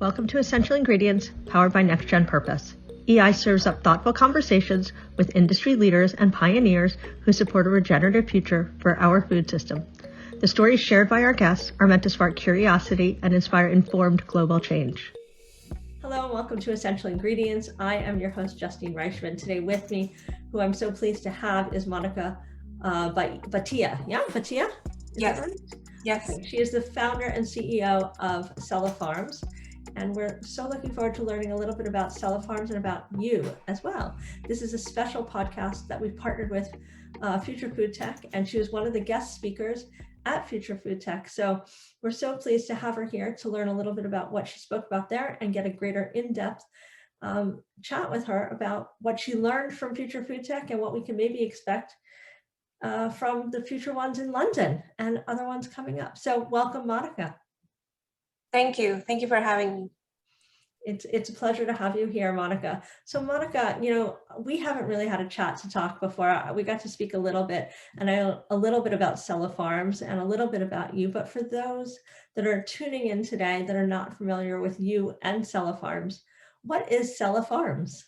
Welcome to Essential Ingredients, powered by Next Gen Purpose. EI serves up thoughtful conversations with industry leaders and pioneers who support a regenerative future for our food system. The stories shared by our guests are meant to spark curiosity and inspire informed global change. Hello and welcome to Essential Ingredients. I am your host, Justine Reichman. Today with me, who I'm so pleased to have, is Monica Bhatia. Yeah, Bhatia? Yes. Right? Yes. Okay. She is the founder and CEO of Cella Farms. And we're so looking forward to learning a little bit about Cella Farms and about you as well. This is a special podcast that we've partnered with Future Food Tech, and she was one of the guest speakers at Future Food Tech. So we're so pleased to have her here to learn a little bit about what she spoke about there and get a greater in-depth chat with her about what she learned from Future Food Tech and what we can maybe expect from the future ones in London and other ones coming up. So welcome, Monica. Thank you. Thank you for having me. It's a pleasure to have you here, Monica. So Monica, we haven't really had a chat to talk before. We got to speak a little bit, and I know a little bit about Cella Farms and a little bit about you. But for those that are tuning in today that are not familiar with you and Cella Farms, what is Cella Farms?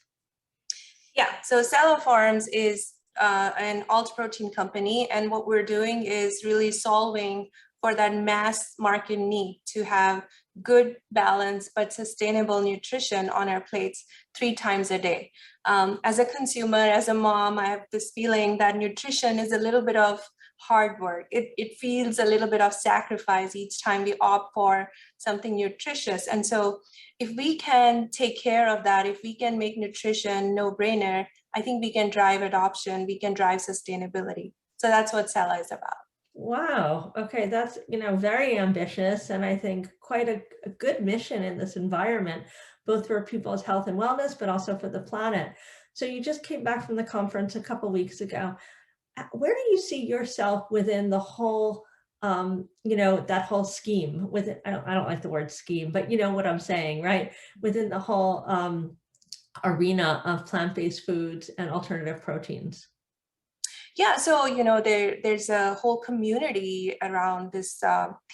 Yeah, so Cella Farms is an alt protein company, and what we're doing is really solving for that mass market need to have good, balanced, but sustainable nutrition on our plates 3 times a day. As a consumer, as a mom, I have this feeling that nutrition is a little bit of hard work. It feels a little bit of sacrifice each time we opt for something nutritious. And so if we can take care of that, if we can make nutrition no-brainer, I think we can drive adoption, we can drive sustainability. So that's what Cella is about. Wow. Okay. That's, very ambitious, and I think quite a good mission in this environment, both for people's health and wellness, but also for the planet. So you just came back from the conference a couple of weeks ago. Where do you see yourself within the whole, that whole scheme within, I don't like the word scheme, but you know what I'm saying, right? Within the whole arena of plant-based foods and alternative proteins. Yeah, so there's a whole community around this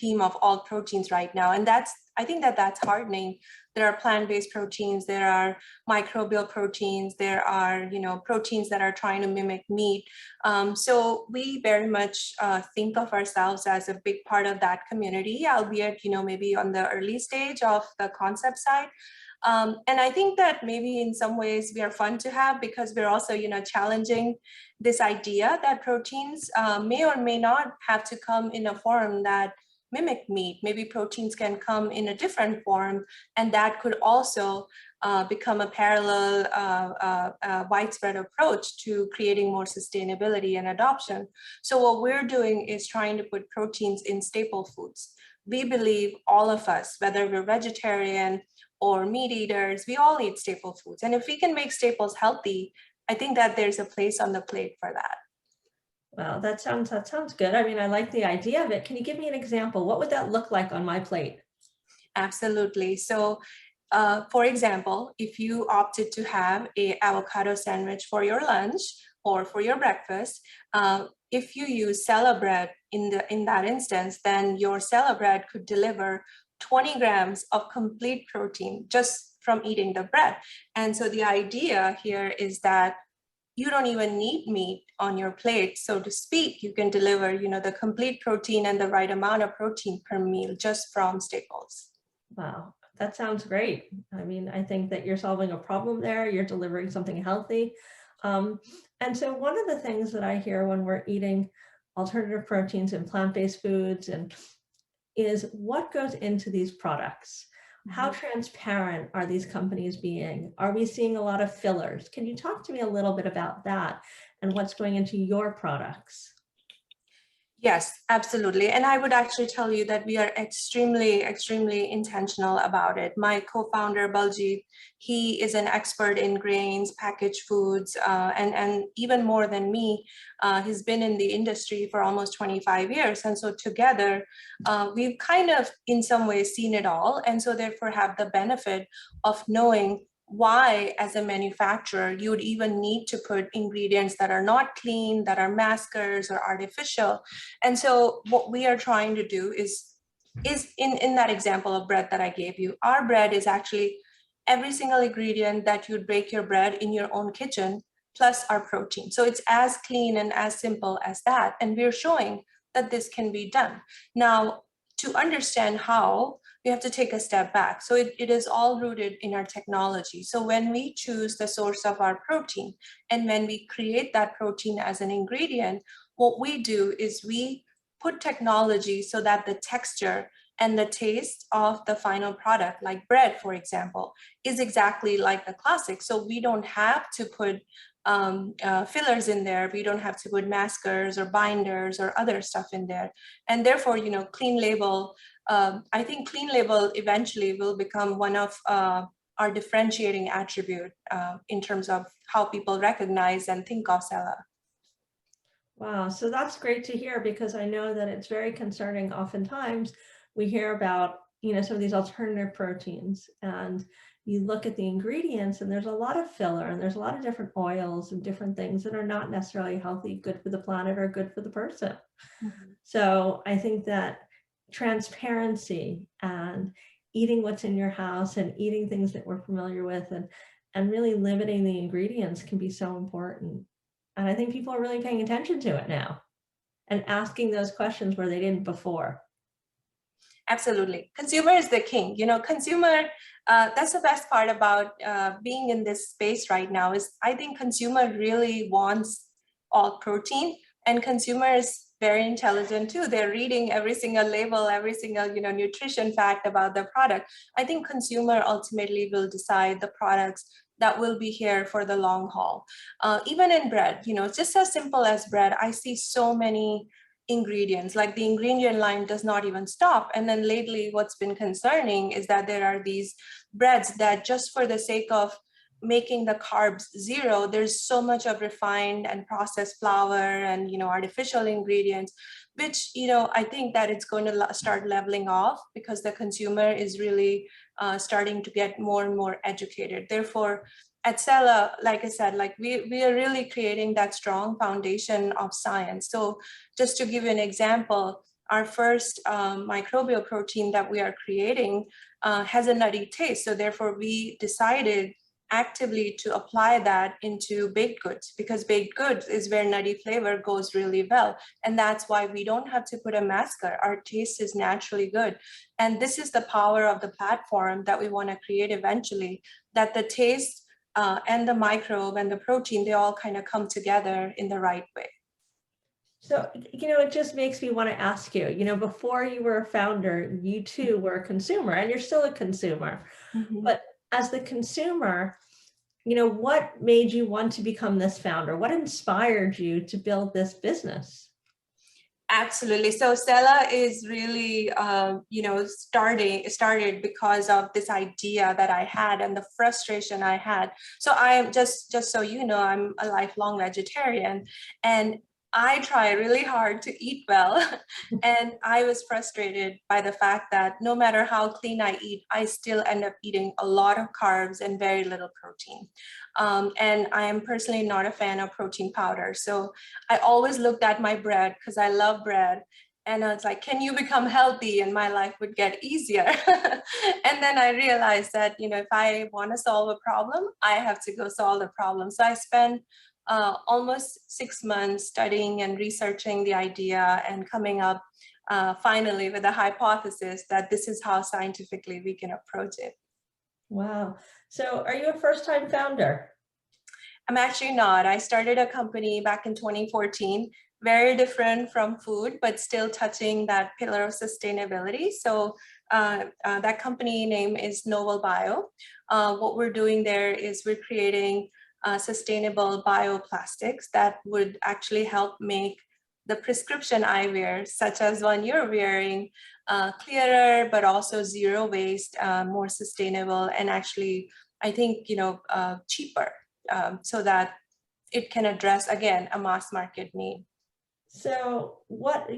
theme of all proteins right now, and I think that's heartening. There are plant-based proteins, there are microbial proteins, there are proteins that are trying to mimic meat. So we very much think of ourselves as a big part of that community, albeit maybe on the early stage of the concept side. And I think that maybe in some ways we are fun to have because we're also, challenging this idea that proteins may or may not have to come in a form that mimic meat. Maybe proteins can come in a different form, and that could also become a parallel widespread approach to creating more sustainability and adoption. So what we're doing is trying to put proteins in staple foods. We believe all of us, whether we're vegetarian or meat eaters, we all eat staple foods. And if we can make staples healthy, I think that there's a place on the plate for that. Wow, that sounds good. I mean, I like the idea of it. Can you give me an example? What would that look like on my plate? Absolutely. So, for example, if you opted to have an avocado sandwich for your lunch or for your breakfast, if you use Cella bread in that instance, then your Cella bread could deliver 20 grams of complete protein just from eating the bread. And so the idea here is that you don't even need meat on your plate, so to speak. You can deliver, the complete protein and the right amount of protein per meal just from staples. Wow, that sounds great. I mean, I think that you're solving a problem there. You're delivering something healthy. And so one of the things that I hear when we're eating alternative proteins and plant-based foods is what goes into these products. How transparent are these companies being? Are we seeing a lot of fillers? Can you talk to me a little bit about that and what's going into your products? Yes, absolutely. And I would actually tell you that we are extremely, extremely intentional about it. My co-founder, Baljeet, he is an expert in grains, packaged foods, and even more than me, he's been in the industry for almost 25 years. And so together, we've kind of, in some ways, seen it all. And so therefore have the benefit of knowing why, as a manufacturer, you would even need to put ingredients that are not clean, that are maskers or artificial. And so what we are trying to do is is in that example of bread that I gave you. Our bread is actually every single ingredient that you'd bake your bread in your own kitchen, plus our protein. So it's as clean and as simple as that. And we're showing that this can be done. Now, to understand how, we have to take a step back. So it is all rooted in our technology. So when we choose the source of our protein, and when we create that protein as an ingredient, what we do is we put technology so that the texture and the taste of the final product, like bread, for example, is exactly like the classic. So we don't have to put fillers in there. We don't have to put maskers or binders or other stuff in there. And therefore, clean label, I think clean label eventually will become one of our differentiating attribute in terms of how people recognize and think of Cella. Wow, so that's great to hear, because I know that it's very concerning. Oftentimes we hear about, some of these alternative proteins, and you look at the ingredients and there's a lot of filler and there's a lot of different oils and different things that are not necessarily healthy, good for the planet or good for the person. Mm-hmm. So I think that transparency and eating what's in your house and eating things that we're familiar with, and really limiting the ingredients can be so important. And I think people are really paying attention to it now and asking those questions where they didn't before. Absolutely. Consumer is the king. Consumer, that's the best part about being in this space right now, is I think consumer really wants all protein, and consumer is very intelligent too. They're reading every single label, every single, nutrition fact about the product. I think consumer ultimately will decide the products that will be here for the long haul. Even in bread, it's just as simple as bread. I see so many ingredients, like the ingredient line does not even stop. And then lately what's been concerning is that there are these breads that, just for the sake of making the carbs zero, there's so much of refined and processed flour and artificial ingredients, which I think that it's going to start leveling off, because the consumer is really starting to get more and more educated. Therefore, at Cella, like I said, we are really creating that strong foundation of science. So just to give you an example, our first microbial protein that we are creating has a nutty taste. So therefore, we decided actively to apply that into baked goods, because baked goods is where nutty flavor goes really well. And that's why we don't have to put a masker. Our taste is naturally good. And this is the power of the platform that we want to create eventually, that the taste and the microbe and the protein, they all kind of come together in the right way. So, it just makes me want to ask you, before you were a founder, you too were a consumer, and you're still a consumer. Mm-hmm. But as the consumer, what made you want to become this founder? What inspired you to build this business? Absolutely. So Cella is really, started because of this idea that I had and the frustration I had. So I am just so I'm a lifelong vegetarian, and I try really hard to eat well. And I was frustrated by the fact that no matter how clean I eat, I still end up eating a lot of carbs and very little protein. And I am personally not a fan of protein powder. So I always looked at my bread, because I love bread. And I was like, can you become healthy and my life would get easier? And then I realized that, if I want to solve a problem, I have to go solve the problem. So I spent almost 6 months studying and researching the idea and coming up finally with a hypothesis that this is how scientifically we can approach it. Wow. So are you a first-time founder? I'm actually not. I started a company back in 2014, very different from food, but still touching that pillar of sustainability. So that company name is Novel Bio. What we're doing there is we're creating sustainable bioplastics that would actually help make the prescription eyewear, such as one you're wearing, clearer, but also zero waste, more sustainable, and actually, I think, cheaper, so that it can address, again, a mass market need. So what,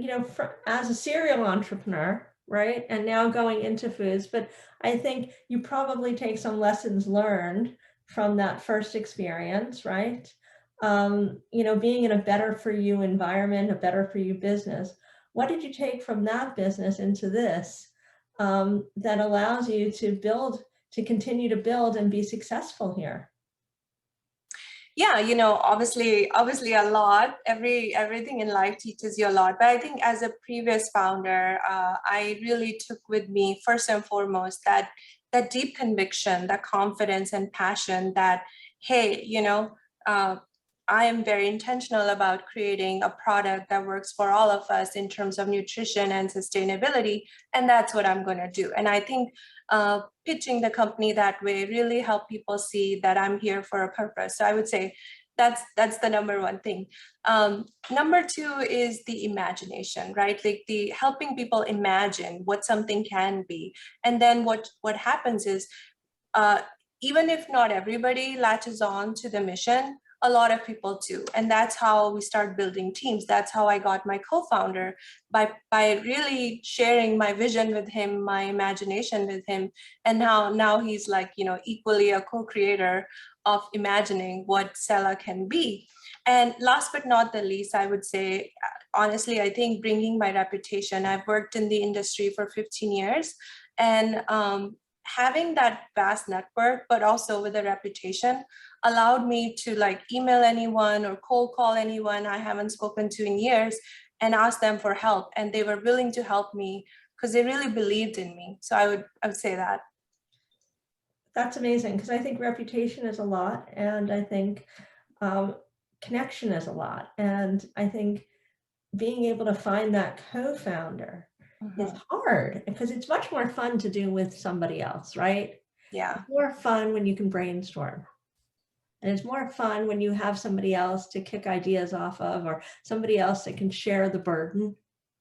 as a serial entrepreneur, right, and now going into foods, but I think you probably take some lessons learned from that first experience, right? Being in a better for you environment, a better for you business. What did you take from that business into this that allows you to build, to continue to build and be successful here? Yeah, you know, obviously a lot. Everything in life teaches you a lot. But I think as a previous founder, I really took with me first and foremost that deep conviction, that confidence and passion that, hey, you know, I am very intentional about creating a product that works for all of us in terms of nutrition and sustainability, and that's what I'm going to do. And I think pitching the company that way really help people see that I'm here for a purpose. So I would say that's the number one thing. Number two is the imagination, right? Like the helping people imagine what something can be. And then what happens is, even if not everybody latches on to the mission, a lot of people do. And that's how we start building teams. That's how I got my co-founder, by really sharing my vision with him, my imagination with him. And now he's like, you know, equally a co-creator of imagining what Cella can be. And last but not the least, I would say, honestly, I think bringing my reputation. I've worked in the industry for 15 years, and having that vast network, but also with a reputation, allowed me to like email anyone or cold call anyone I haven't spoken to in years and ask them for help. And they were willing to help me because they really believed in me. So I would say that. That's amazing, because I think reputation is a lot, and I think connection is a lot. And I think being able to find that co-founder is hard, because it's much more fun to do with somebody else, right? Yeah. It's more fun when you can brainstorm. And it's more fun when you have somebody else to kick ideas off of, or somebody else that can share the burden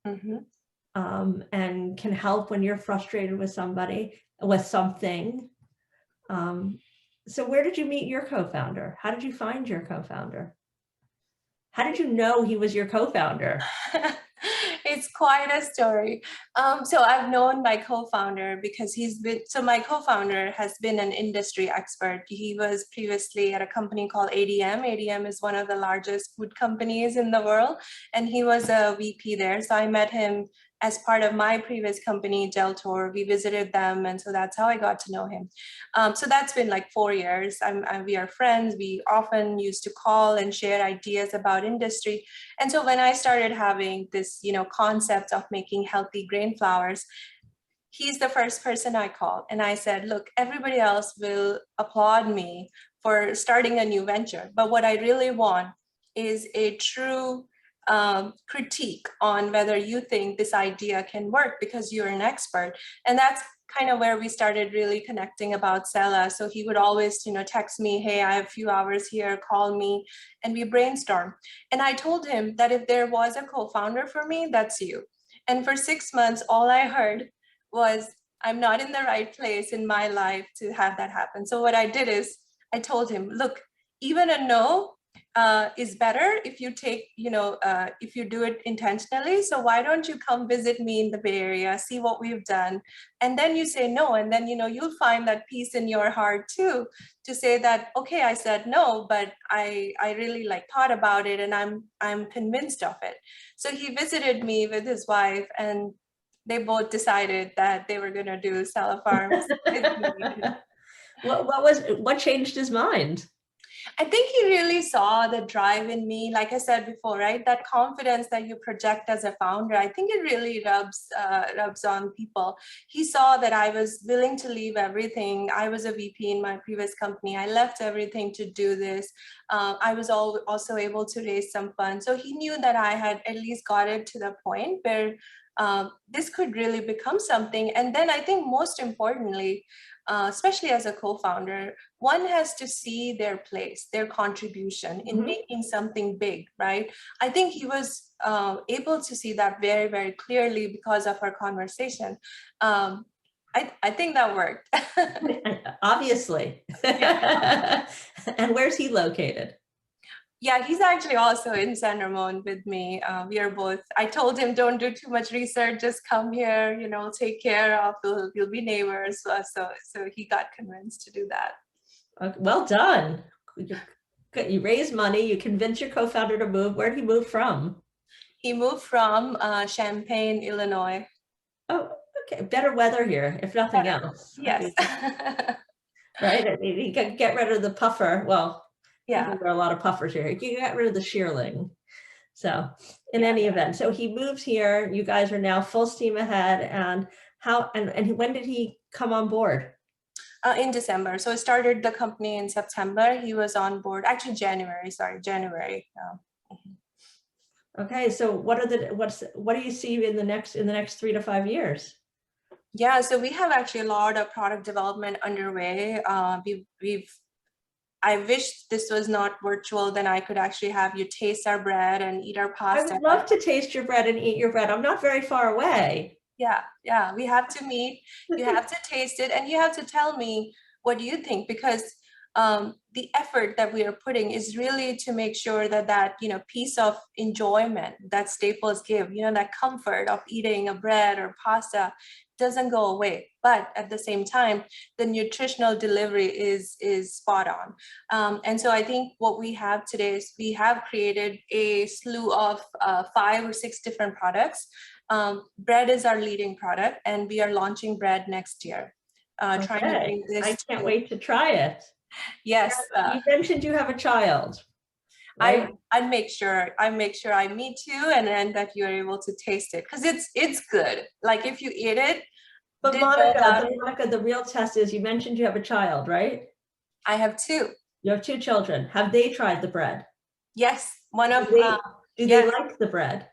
and can help when you're frustrated with somebody, with something. So where did you meet your co-founder? How did you find your co-founder? How did you know he was your co-founder? It's quite a story. So I've known my co-founder because my co-founder has been an industry expert. He was previously at a company called ADM. ADM is one of the largest food companies in the world, and he was a VP there. So I met him as part of my previous company, Deltor. We visited them, and so that's how I got to know him. So that's been like 4 years. We are friends. We often used to call and share ideas about industry. And so when I started having this, you know, concept of making healthy grain flours, he's the first person I called. And I said, look, everybody else will applaud me for starting a new venture. But what I really want is a true critique on whether you think this idea can work, because you're an expert. And that's kind of where we started really connecting about Cella. So he would always, you know, text me, hey, I have a few hours here, call me, and we brainstorm. And I told him that if there was a co-founder for me, that's you. And for 6 months, all I heard was, I'm not in the right place in my life to have that happen. So what I did is I told him, look, even a no is better if you take, if you do it intentionally. So why don't you come visit me in the Bay Area, see what we've done, and then you say no, and then you'll find that peace in your heart too, to say that, okay, I said no, but I really thought about it, and I'm convinced of it. So he visited me with his wife, and they both decided that they were going to do Cella Farms with me. What changed his mind? I think he really saw the drive in me. Like I said before, right? That confidence that you project as a founder, I think it really rubs on people. He saw that I was willing to leave everything. I was a VP in my previous company. I left everything to do this. I was also able to raise some funds. So he knew that I had at least got it to the point where this could really become something. And then I think most importantly, especially as a co-founder, one has to see their place, their contribution in making something big, right? I think he was able to see that very, very clearly because of our conversation. I think that worked. Obviously. Yeah. And where's he located? Yeah, he's actually also in San Ramon with me. We are both, I told him, don't do too much research, just come here, take care of, you'll be neighbors. So he got convinced to do that. Well done. You raise money, you convince your co-founder to move. Where did he move from? He moved from Champaign, Illinois. Oh, okay. Better weather here, if nothing else. I Yes. mean, right? I mean, you can get rid of the puffer. Well, people Yeah. wear a lot of puffers here. You can get rid of the shearling. So in Yeah. any event, so he moves here. You guys are now full steam ahead. And and when did he come on board? In December. So I started the company in September. He was on board, actually January, sorry, January. Okay, so what do you see in the next 3 to 5 years? Yeah, so we have actually a lot of product development underway. I wish this was not virtual, then I could actually have you taste our bread and eat our I pasta. would love to taste your bread and eat your bread. I'm not very far away. Yeah, we have to meet, you have to taste it, and you have to tell me what do you think, because the effort that we are putting is really to make sure that piece of enjoyment that staples give, that comfort of eating a bread or pasta doesn't go away, but at the same time the nutritional delivery is spot on. And so I think what we have today is we have created a slew of 5 or 6 different products. Bread is our leading product, and we are launching bread next year. Trying to Okay, bring this I can't wait to try it. Yes. You mentioned you have a child, right? I make sure I meet you, and then that you're able to taste it, because it's good. Like if you eat it, But did know about it. Monica, the real test is you mentioned you have a child, right? I have 2. You have 2 children. Have they tried the bread? Yes, one of Do they yes, like the bread?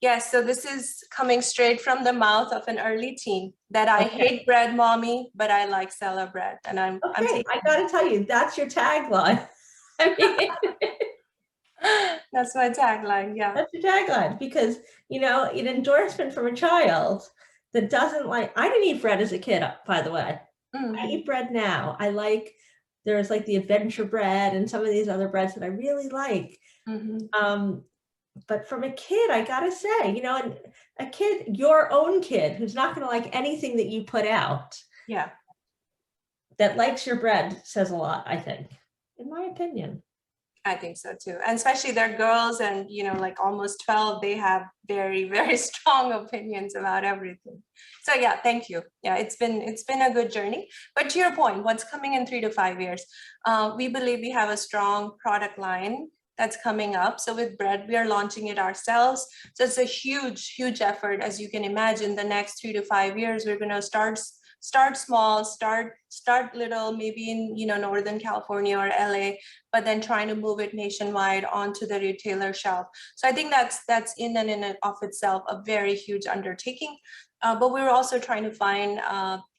yes. So this is coming straight from the mouth of an early teen, that I Okay. hate bread, mommy, but I like Cella bread, and I'm Okay, I got to tell you, that's your tagline. I mean, that's my tagline. Yeah. that's your tagline because, an endorsement from a child that doesn't like, I didn't eat bread as a kid, by the way. I eat bread now. There's like the adventure bread and some of these other breads that I really like. But from a kid, I gotta say, and a kid, your own kid, who's not gonna like anything that you put out, Yeah. that likes your bread says a lot, I think, in my opinion. I think so too. And especially they're girls, and like almost 12, they have very, very strong opinions about everything. So yeah, thank you. Yeah, it's been a good journey. But to your point, what's coming in 3 to 5 years? We believe we have a strong product line that's coming up. So with bread, we are launching it ourselves. So it's a huge, huge effort. As you can imagine, the next 3 to 5 years, we're gonna start small, start little, maybe in Northern California or LA, but then trying to move it nationwide onto the retailer shelf. So I think that's in and of itself a very huge undertaking. But we were also trying to find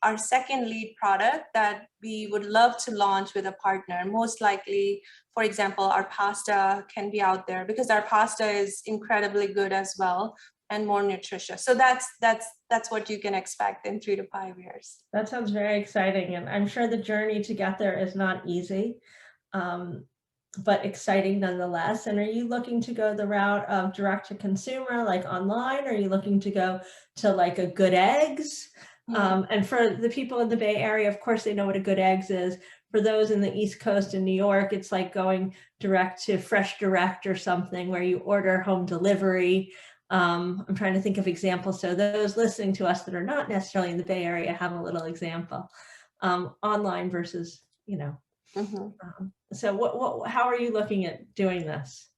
our second lead product that we would love to launch with a partner. Most likely, for example, our pasta can be out there, because our pasta is incredibly good as well and more nutritious. So that's what you can expect in 3 to 5 years. That sounds very exciting, and I'm sure the journey to get there is not easy, but exciting nonetheless. And are you looking to go the route of direct to consumer, like online? Or are you looking to go to like a Good Eggs? And for the people in the Bay Area, of course, they know what a Good Eggs is. For those in the East Coast in New York, it's like going direct to Fresh Direct or something, where you order home delivery. I'm trying to think of examples. So those listening to us that are not necessarily in the Bay Area have a little example, online versus, so how are you looking at doing this?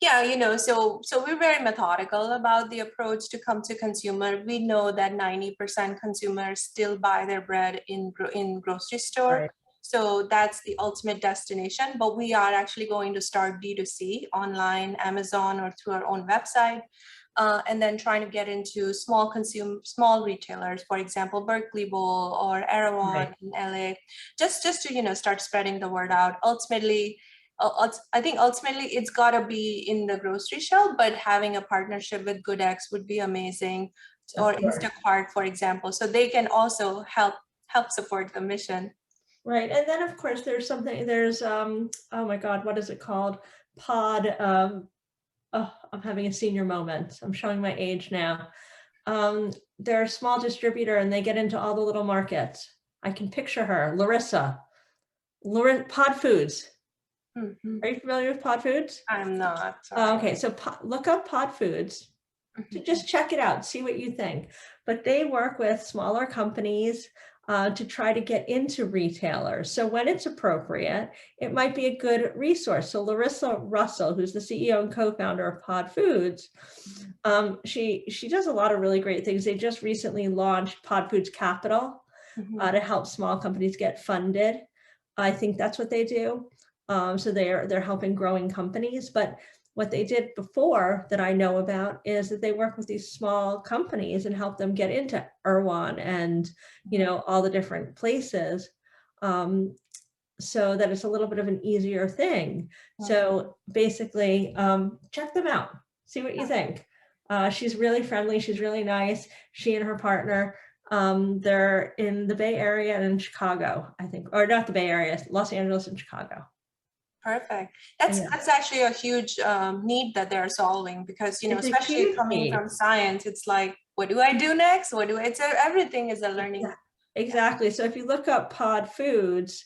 Yeah, so we're very methodical about the approach to come to consumer. We know that 90% consumers still buy their bread in grocery store. Right. So that's the ultimate destination, but we are actually going to start D2C online, Amazon, or through our own website. And then trying to get into small retailers, for example, Berkeley Bowl or Erewhon Right. in LA, just to start spreading the word out. I think ultimately it's got to be in the grocery shelf, but having a partnership with GoodX would be amazing, or Instacart, for example, so they can also help support the mission. Right, and then of course there's oh my God, what is it called? Pod. Oh, I'm having a senior moment. I'm showing my age now. They're a small distributor and they get into all the little markets. I can picture her, Larissa, Pod Foods. Mhm. Are you familiar with Pod Foods? I'm not. Sorry. Okay, so look up Pod Foods to Mhm. just check it out, see what you think. But they work with smaller companies to try to get into retailers. So when it's appropriate, it might be a good resource. So Larissa Russell, who's the CEO and co-founder of Pod Foods, she does a lot of really great things. They just recently launched Pod Foods Capital Mhm. to help small companies get funded. I think that's what they do. So they're helping growing companies. But what they did before that I know about is that they work with these small companies and help them get into Erewhon and all the different places, so that it's a little bit of an easier thing. So basically, check them out, see what you think. She's really friendly, she's really nice. She and her partner, they're in the Bay Area and in Chicago, I think, or not the Bay Area, Los Angeles and Chicago. Perfect. Yeah. That's actually a huge need that they're solving, because It's a especially huge coming need. from science, it's like, what do I do next? Everything is a learning. Yeah, exactly. So if you look up Pod Foods,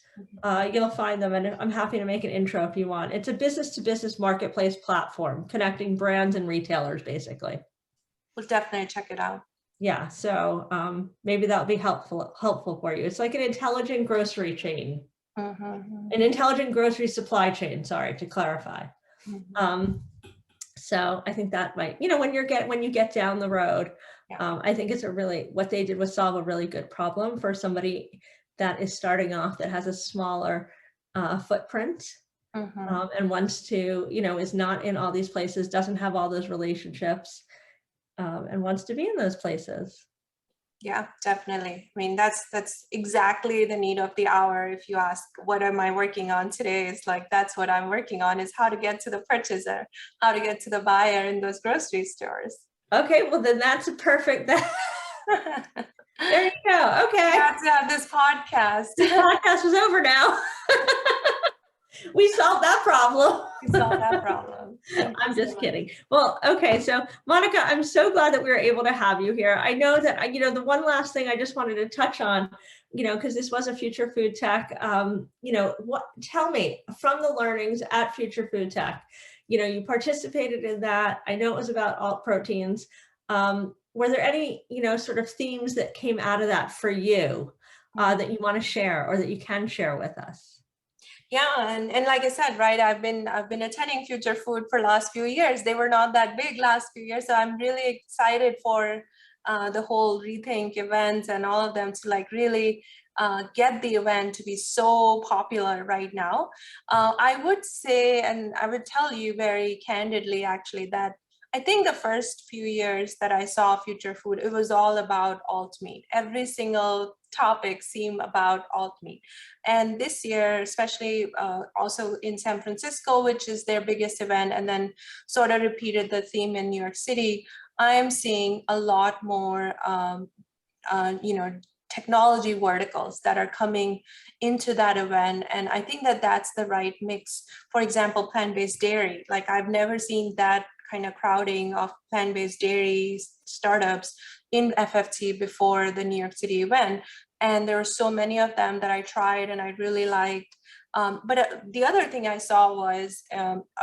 you'll find them, and I'm happy to make an intro if you want. It's a business-to-business marketplace platform connecting brands and retailers, basically. We'll definitely check it out. Yeah, so maybe that'll be helpful for you. It's like an intelligent grocery chain, an intelligent grocery supply chain. Sorry, to clarify. So I think that might, when you get down the road, I think it's what they did was solve a really good problem for somebody that is starting off, that has a smaller footprint, and wants to, is not in all these places, doesn't have all those relationships, and wants to be in those places. Yeah, definitely. I mean, that's exactly the need of the hour. If you ask, what am I working on today? It's like, that's what I'm working on, is how to get to the purchaser, how to get to the buyer in those grocery stores. Okay, well then that's a perfect, there you go. Okay. We have to have this podcast. This podcast is over now. We solved that problem. We solved that problem. I'm just kidding. Well, okay. So Monica, I'm so glad that we were able to have you here. I know that, the one last thing I just wanted to touch on, because this was a Future Food Tech, tell me, from the learnings at Future Food Tech, you participated in that. I know it was about alt proteins. Were there any, sort of themes that came out of that for you that you want to share, or that you can share with us? Yeah, and like I said, right, I've been attending Future Food for last few years. They were not that big last few years, so I'm really excited for the whole Rethink events and all of them to really get the event to be so popular right now. I would say, and I would tell you very candidly, actually, that I think the first few years that I saw Future Food, it was all about alt meat. Every single topic seemed about alt meat. And this year, especially also in San Francisco, which is their biggest event, and then sort of repeated the theme in New York City, I am seeing a lot more, technology verticals that are coming into that event. And I think that that's the right mix. For example, plant-based dairy, like I've never seen that kind of crowding of plant-based dairy startups in FFT before the New York City event. And there were so many of them that I tried and I really liked. But the other thing I saw was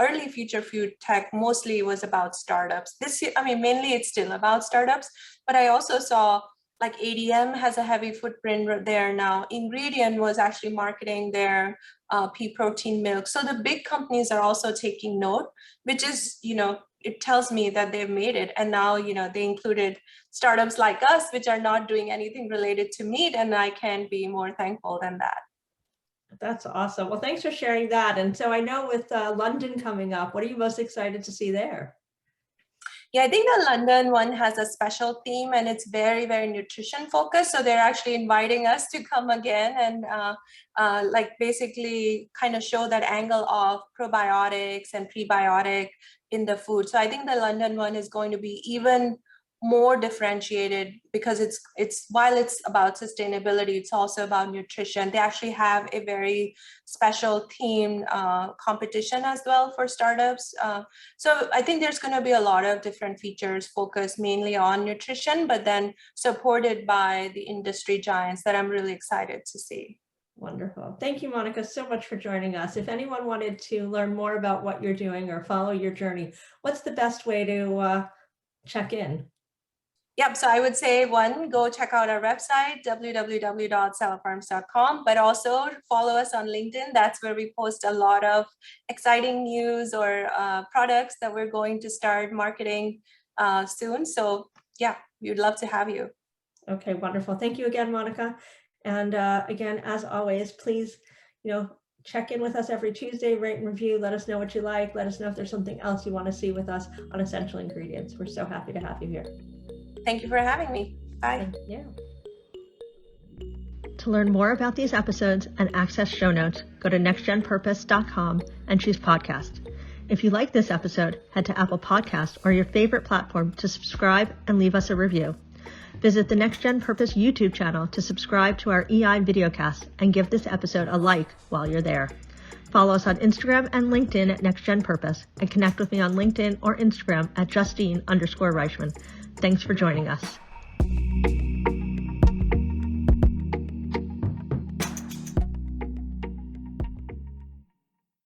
early Future Food Tech mostly was about startups. This year, I mean, mainly it's still about startups, but I also saw like ADM has a heavy footprint there now. Ingredient was actually marketing their pea protein milk. So the big companies are also taking note, which is, it tells me that they've made it. And now, they included startups like us, which are not doing anything related to meat. And I can't be more thankful than that. That's awesome. Well, thanks for sharing that. And so I know with London coming up, what are you most excited to see there? Yeah, I think the London one has a special theme and it's very, very nutrition focused. So they're actually inviting us to come again and basically kind of show that angle of probiotics and prebiotic in the food. So I think the London one is going to be even more differentiated because it's while it's about sustainability, it's also about nutrition. They actually have a very special themed competition as well for startups. So I think there's going to be a lot of different features focused mainly on nutrition, but then supported by the industry giants that I'm really excited to see. Wonderful. Thank you, Monica, so much for joining us. If anyone wanted to learn more about what you're doing or follow your journey, what's the best way to check in? Yep. So I would say, one, go check out our website, www.cellafarms.com, but also follow us on LinkedIn. That's where we post a lot of exciting news or products that we're going to start marketing soon. So yeah, we'd love to have you. Okay, wonderful. Thank you again, Monica. And again, as always, please, check in with us every Tuesday, rate and review. Let us know what you like. Let us know if there's something else you want to see with us on Essential Ingredients. We're so happy to have you here. Thank you for having me. Bye. Thank you. To learn more about these episodes and access show notes, go to nextgenpurpose.com and choose podcast. If you like this episode, head to Apple Podcasts or your favorite platform to subscribe and leave us a review. Visit the Next Gen Purpose YouTube channel to subscribe to our EI videocast and give this episode a like while you're there. Follow us on Instagram and LinkedIn at Next Gen Purpose and connect with me on LinkedIn or Instagram at Justine_Reichman. Thanks for joining us.